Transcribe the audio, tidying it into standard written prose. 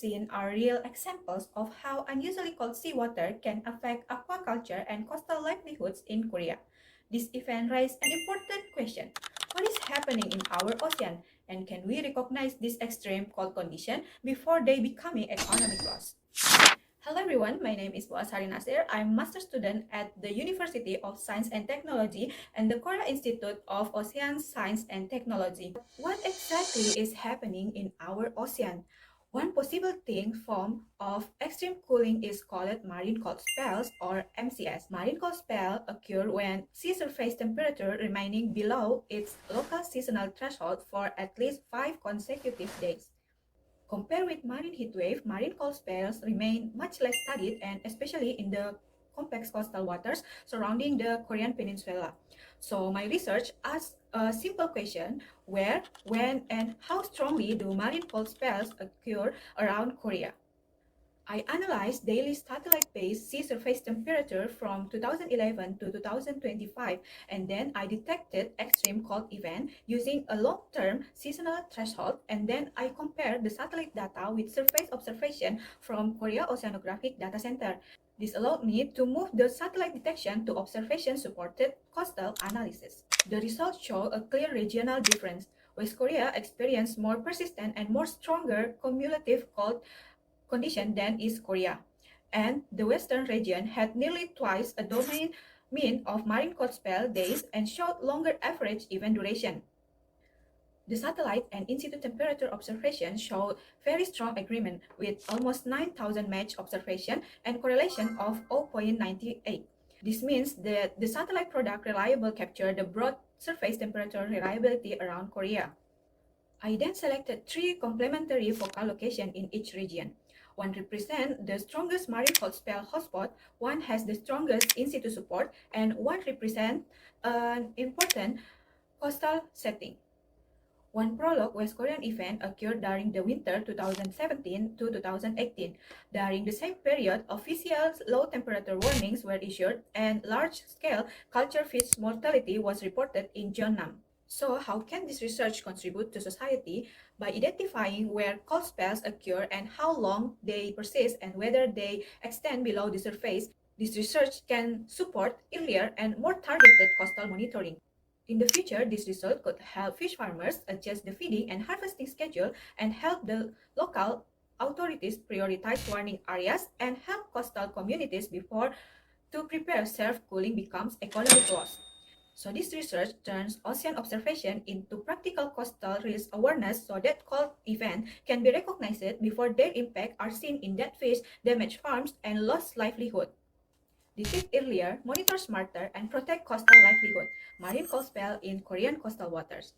seen are real examples of how unusually cold seawater can affect aquaculture and coastal livelihoods in Korea. This event raised an important question. What is happening in our ocean, and can we recognize this extreme cold condition before they becoming economic loss? Hello everyone, my name is Ashary Nasir. I'm master student at the University of Science and Technology and the Korea Institute of Ocean Science and Technology. What exactly is happening in our ocean? One possible form of extreme cooling is called marine cold spells or MCS. Marine cold spells occur when sea surface temperature remaining below its local seasonal threshold for at least 5 consecutive days. Compared with marine heat wave, marine cold spells remain much less studied, and especially in the complex coastal waters surrounding the Korean Peninsula. So my research asked a simple question: where, when, and how strongly do marine cold spells occur around Korea? I analyzed daily satellite-based sea surface temperature from 2011 to 2025, and then I detected extreme cold event using a long-term seasonal threshold, and then I compared the satellite data with surface observation from Korea Oceanographic Data Center. This allowed me to move the satellite detection to observation-supported coastal analysis. The results show a clear regional difference. West Korea experienced more persistent and more stronger cumulative cold condition than East Korea, and the western region had nearly twice a domain mean of marine cold spell days and showed longer average event duration. The satellite and in-situ temperature observation showed very strong agreement with almost 9,000 match observation and correlation of 0.98. This means that the satellite product reliable captured the broad surface temperature reliability around Korea. I then selected 3 complementary focal locations in each region. One represents the strongest marine cold spell hotspot, one has the strongest in-situ support, and one represents an important coastal setting. One prologue West Korean event occurred during the winter 2017 to 2018. During the same period, official low temperature warnings were issued and large-scale culture fish mortality was reported in Jeonnam. So how can this research contribute to society? By identifying where cold spells occur and how long they persist and whether they extend below the surface, this research can support earlier and more targeted coastal monitoring. In the future, this result could help fish farmers adjust the feeding and harvesting schedule and help the local authorities prioritize warning areas and help coastal communities before to prepare self-cooling becomes economic loss. So this research turns ocean observation into practical coastal risk awareness so that cold events can be recognized before their impact are seen in dead fish, damaged farms, and lost livelihood. Detect earlier, monitor smarter, and protect coastal livelihood. Marine cold spell in Korean coastal waters.